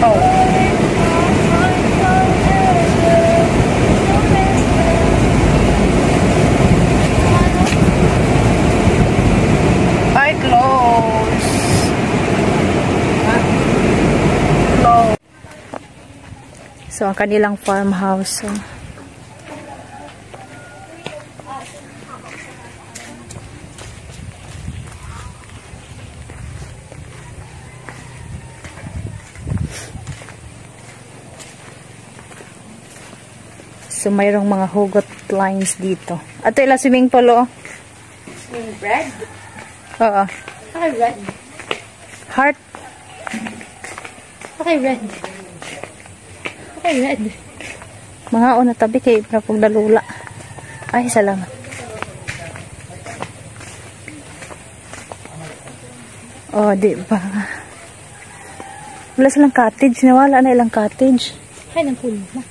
Ay, close. Close. So, ang kanilang farmhouse. So. So, mayroong mga hugot lines dito. At ila swimming pool, oh. Swimming bread? Oo. Okay, red. Heart. Okay, red. Okay, red. Mga una tabi kay napong dalula. Ay, salamat. Oh, di ba? Wala silang cottage. Nawala na ilang cottage. Ay, nang pulo na.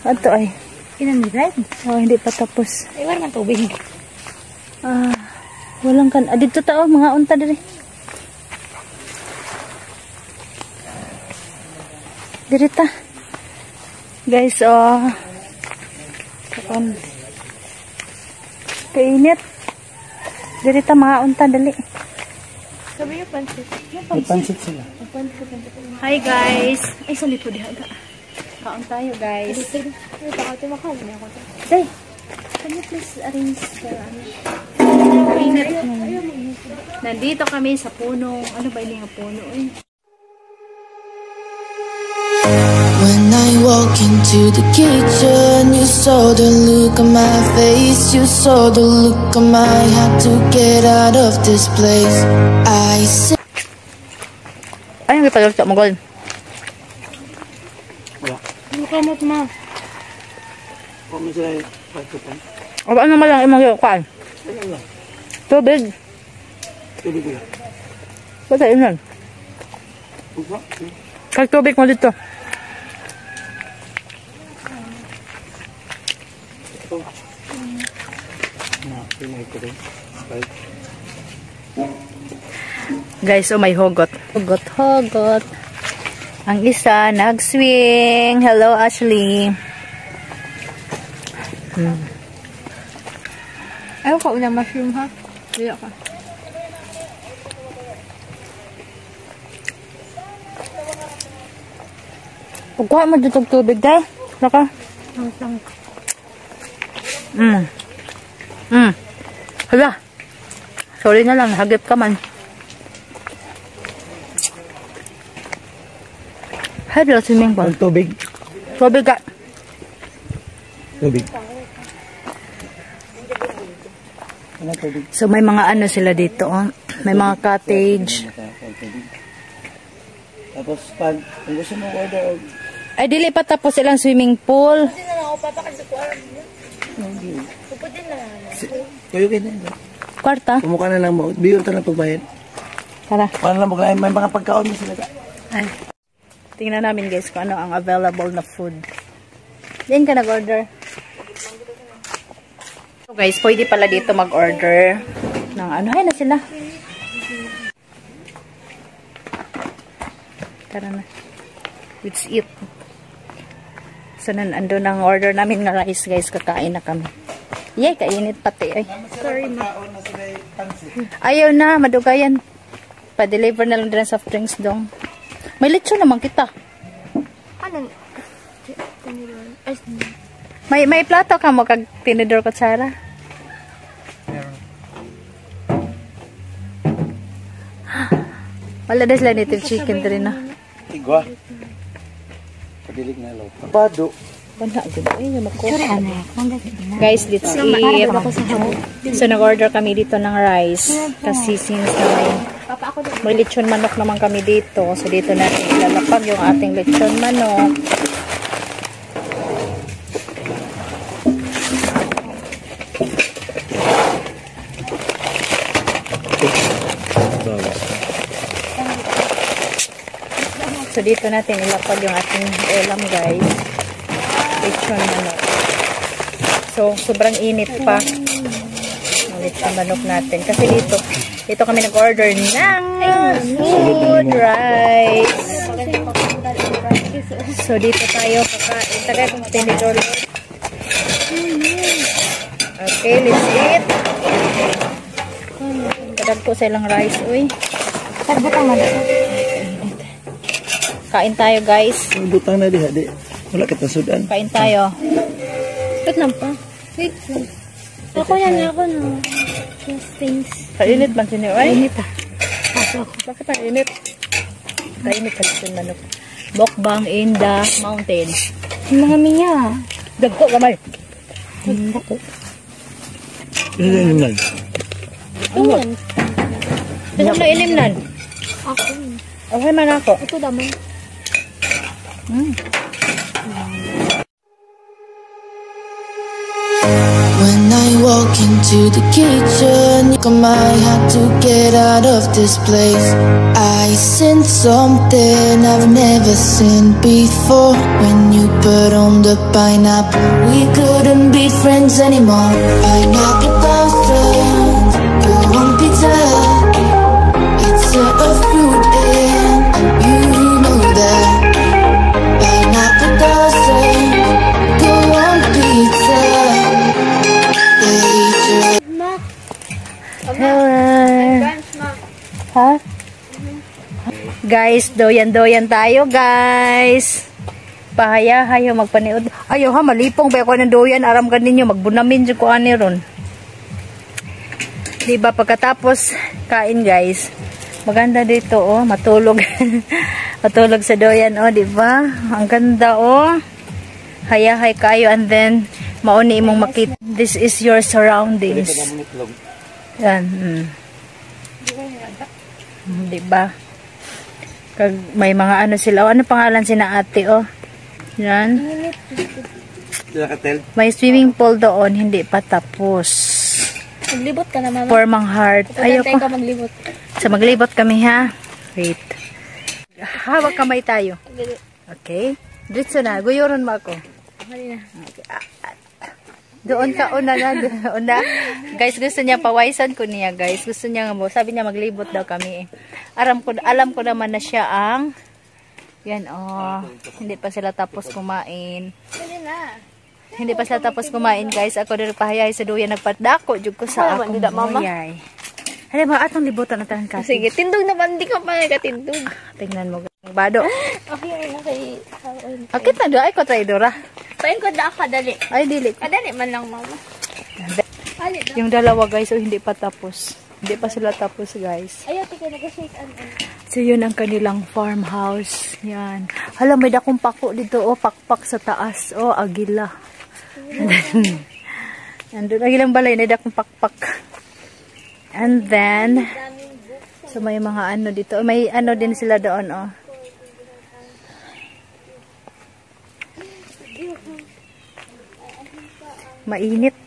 Ato ay. Inan ni red? Oh, hindi pa tapos. Ay, wala man tubig. Walang kan. Dito tao, mga unta diri. Dirita. Guys, kainit. Dirita mga unta dali. Sabi yung pansit. May pansit sila. Hi guys. Ay, sali po diha. Kaon tayo guys. Ay, baka ito makain niya ako. Say, can you please arrange the nandito kami sa puno. Ano ba yung puno eh? When I walk into the kitchen, you saw the look on my face, you saw the look on my had to get out of this place. I said, ay, ang ipagagta mo gol. Ano ka mo, ma? Kung may sila yung pagkutan. O ano naman lang imang kuhaan? Tubig. Tubig ko lang. Basta yun lang. Kag tubig mo dito. Guys, oh may hugot. Hugot. Ang isa nag-swing. Hello, Ashley. Ayaw ka unang mushroom, ha? Ayaw ka. Pagkuha mo dito tubig, dahil. Naka. Hala. Sorry na lang, hagip ka man. Hello, swimming pool. Tubig. Tubig ka. Tubig. Ano tubig? So, may mga ano sila dito, oh. May mga cottage. Tapos, kung gusto mo order, Ay, dili pa tapos ilang swimming pool. Hindi na lang ako papakasok ko. Pupod din na lang. kayo ganyan. Kwarta? Kumukha na lang mo. Biyon ka na pagbayad. Tara. Paano lang mo kaya may mga pagkaon mo sila. Ay. Tingnan namin guys kung ano ang available na food. Diyan ka nag-order. So guys, pwede pala dito mag-order ng ano. Hay na sila. Tara na. Let's eat. So nandun ang order namin ng rice guys. Kakain na kami. Yay, kainit pati. Ay. Sorry ma. Ayaw na, madugayan. Pa-deliver na lang din sa soft drinks dong. May lechon naman kita. Anong? May plato ka mo kag tinidor kutsara. Wala na sila native chicken din na. Igwa. Padilig na lo. Pado. Wala din. Guys, let's eat. So nag-order kami dito ng rice. Kasi since na may lechon manok naman kami dito. So dito natin ilalapag yung ating lechon manok. So dito natin ilapag yung ating ulam guys. Lechon manok. So sobrang init pa ang lechon manok natin. Kasi dito kami nag-order ng food rice. So, dito tayo kakain. Tagay kong tinidor. Okay, let's eat. Kadag ko sa ilang rice, uy. Sagbutang man. Kain tayo, guys. Butang na di. Wala kita sudan. Kain tayo. Wait lang pa. Wait lang. Ako yan, ako na. Yes, thanks. Kainit man sinyo, ay? Init ah. Bakit kainit? Kainit ka dito manok. Mukbang in the mountains. Yung mga miya. Dagko gamay. Ako. Ano na naman? Ayan. Gusto mo ilimnan? Ako. Okay man ako. Ito daman. When I walk into the kitchen, I had to get out of this place. I seen something I've never seen before. When you put on the pineapple, we couldn't be friends anymore. Pineapple thousand, go on pizza. It's a fruit and you know that. Pineapple thousand, go on pizza. Ma. Hello. Branch, ma. Ha? Guys, doyan-doyan tayo, guys. Pahayahayo magpaniod. Ayaw ha, malipong ba ako ng doyan. Aram ka ninyo, magbunamin dyan ko ani ron. Diba, pagkatapos kain, guys. Maganda dito, oh. Matulog. Matulog sa doyan, oh. Diba? Ang ganda, oh. Hayahay kayo and then mauni imong makita. This is your surroundings. Yan. Diba? Kag may mga ano sila. Oh, ano pangalan sina ate, oh? Yan. May swimming pool doon. Hindi pa tapos. Maglibot ka na, mama. Formang heart. Ayoko. Ayoko. Ka maglibot. So, maglibot kami, ha? Wait. Hawak kamay tayo. Okay? Diretso na. Guyoron mo ako. Mali na. Doon ka una na. Una. Guys, gusto niya pawaisan ko niya, guys. Gusto niya nga mo. Sabi niya maglibot daw kami. Alam ko naman na siya ang yan, oh. Hindi pa sila tapos kumain. Mali na. Hindi pa sila tapos kumain, guys. Ako din pahayay sa duyan. Nagpadako. Jug ko sa Ano, akong dida, mama? hayay. Hali ba, atong libutan na talang kasi. Sige, tindog naman. Di ka pa nagkatindog. Tingnan mo. Bado. Okay, okay. Akit na doon. Ay, ko traidora. Pain ko na ako, dali. Ay, dili. Kadali man lang, mama. Ali na. Yung dalawa, guys, oh, hindi pa tapos. Hindi pa sila tapos, guys. Ayaw, tika, nag-shake an. So, yun ang kanilang farmhouse. Yan. Hala, may dakong pako dito. Oh, pakpak sa taas. Oh, agila. Andun, agilang balay. May dakong pakpak. And then, so may mga ano dito. May ano din sila doon, oh. Mainit.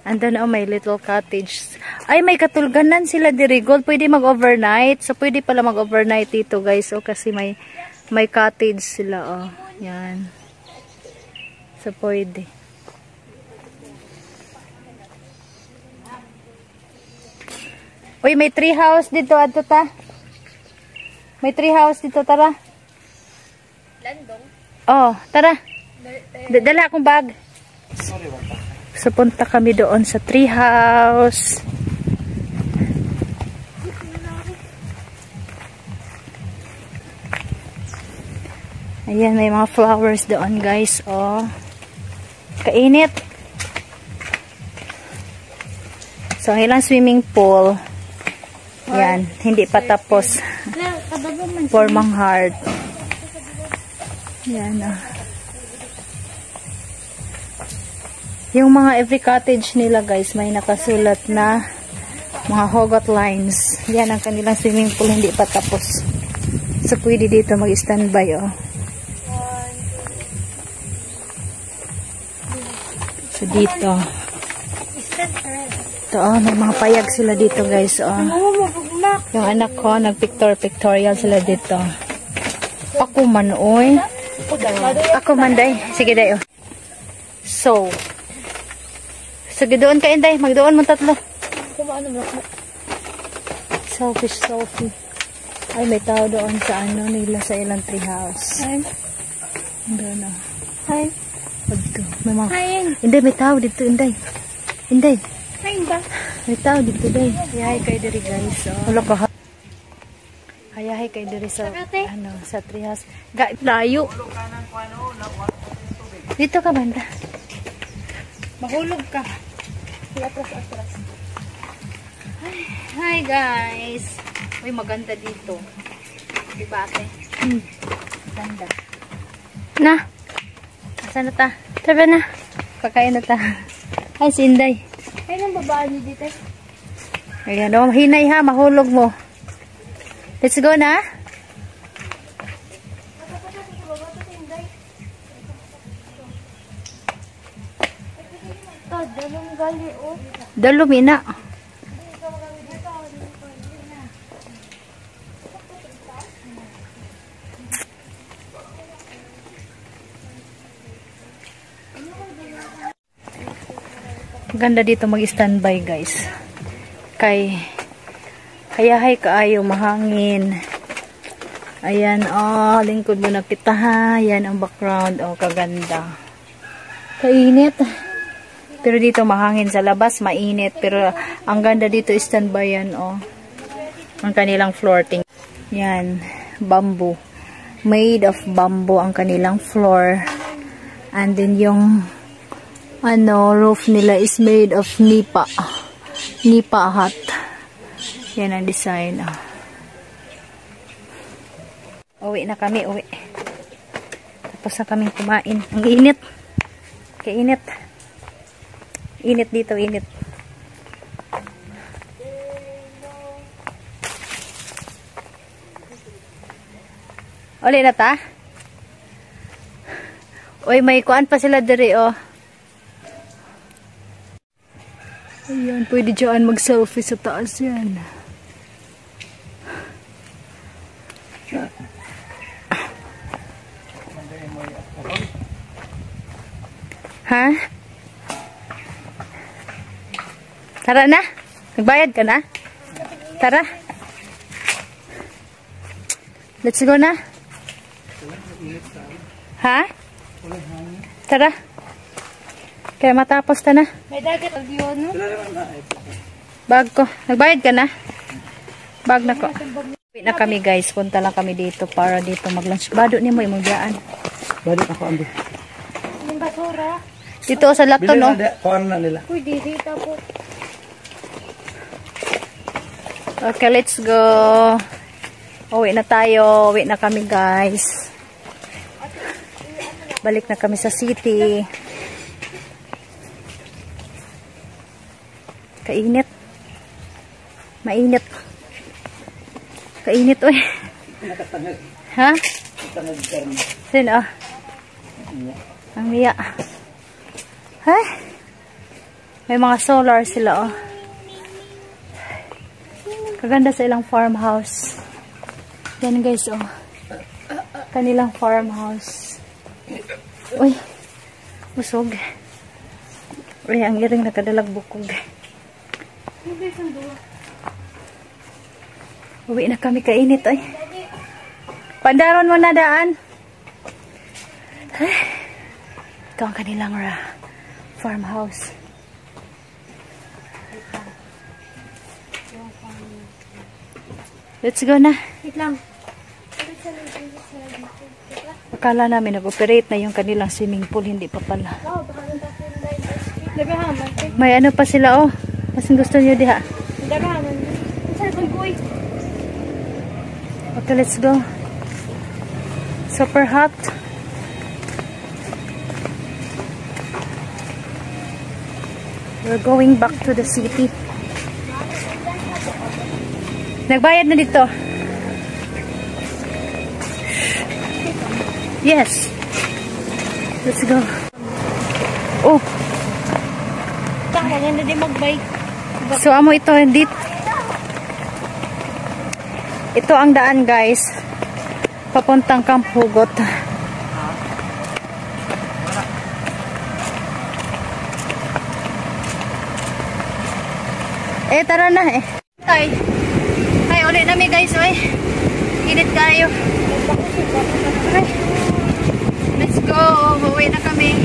Andun, oh, may little cottage. Ay, may katulganan sila diri. Gold, pwede mag-overnight. So, pwede pala mag-overnight dito, guys. Oh, kasi may cottage sila, oh. Yan. So, pwede. Uy, may tree house dito, ato ta. May tree house dito, tara. Landong? Oh, tara. Dala akong bag. So, punta kami doon sa tree house. Ayan, may mga flowers doon, guys. Oh. Kainit. So, ang ilang swimming pool. Yan, hindi pa tapos. Formang heart. Yan, oh. Yung mga every cottage nila, guys, may nakasulat na mga hogot lines. Yan ang kanilang swimming pool, hindi pa tapos. So, pwede dito mag-standby, oh. So, dito. Ito, oh, may mga payag sila dito, guys, oh. Yung anak ko, nag-pictorial sila dito. Ako man, oy. Ako man, day. Sige, day, oh. So, sige, doon ka, Inday. Magdoon mo tatlo. Kumaano mo? Selfish, selfie. Ay, may tao doon sa ano nila sa ilang treehouse. Hi. Doon o. Hi. Pagto. May mga... Hi. Inday, may tao dito, Inday. Inday. Hi ba? May tao dito, Day. Hayahay kayo diri, guys. Wala ka ha. Hayahay kayo diri sa, ano, sa treehouse. Layo. Dito ka, banda. Mahulog ka. Atras. Hi, guys. Uy, maganda dito. Diba, ate? Ganda. Na. Asan na ta? Tara na. Pagkain na ta. Ay, si Inday. Ay, nang babae niyo dito. Ayan, oh, hinay ha, mahulog mo. Let's go na. Dalong gali, oh. Dalumi na. Ganda dito mag-standby, guys. Kay hayahay kaayo mahangin. Ayan, oh, lingkod mo na kita ha. Ayan ang background, oh, kaganda. Kainit. Pero dito mahangin, sa labas mainit. Pero ang ganda dito standby yan, oh. Ang kanilang floor. Yan, bamboo. Made of bamboo ang kanilang floor. And then yung ano, roof nila is made of nipa. Nipa hut. Yan ang design. Oh. Uwi na kami, uwi. Tapos na kaming kumain. Ang init. Kainit. Init dito, init. Uli na ta? Uy, may kuan pa sila diri, oh. Ayan, pwede dyan mag-selfie sa taas yan. Ha? Tara na? Nagbayad ka na? Tara. Let's go na. Ha? Tara. Kaya matapos ta na. May dagat ang yun, no? Bag ko. Nagbayad ka na? Bag na ko. Uwi na kami, guys. Punta lang kami dito para dito mag-lunch. Bado ni mo yung magyaan. Balik ako ambil. Yung basura. Dito sa laptop, no? Kuan na nila. Uy, dito po. Okay, let's go. Uwi na tayo. Uwi na kami, guys. Balik na kami sa city. Kainit. Mainit. Kainit, uy. Ha? Sino? Ang Mia. Hay? May mga solar sila, oh. Kaganda sa ilang farmhouse. Yan, guys, oh. Kanilang farmhouse. Uy. Busog. Uy, ang iring nakadalag bukog. Uwi na kami, kainit, ay. Pandaron mo na daan. Ito ang kanilang farmhouse. Let's go na. Wait lang. Akala namin nag-operate na yung kanilang swimming pool, hindi pa pala. May ano pa sila, oh. Mas gusto nyo diha. Okay, let's go. Super hot. We're going back to the city. Nagbayad na dito. Yes. Let's go. Oh. Tama na din mag-bike. So, amo ito, dito. Ito ang daan, guys. Papuntang Camp Hugot. Tara na, eh. Ay, ulit namin, guys, oy. Init kayo. Okay. Let's go. Uwi na kami.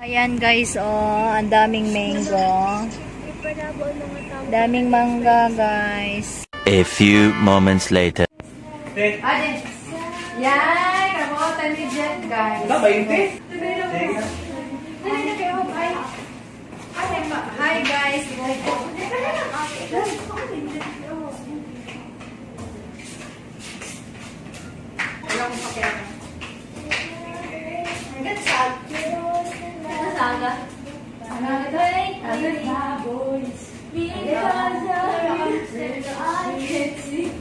Ayan guys, oh, ang daming mango. Daming mangga guys. A few moments later. Ade. Yay, kamotan ni Jet guys. Hi guys. Wala akong pakialam. Hanggang saan? Saga.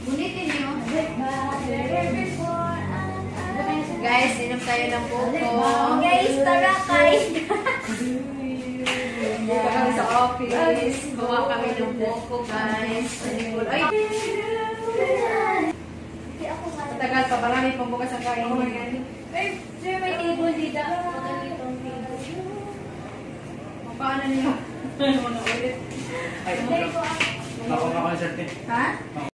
Bunitin niyo. Guys, inom tayo ng buko. Guys, tara kain. Buka kami sa office. Bawa kami ng buko, guys. Ay! Matagal pa. Marami pang bukas ang kain. Sir, may table dito. Paano niyo? Ako na concert eh. Ha?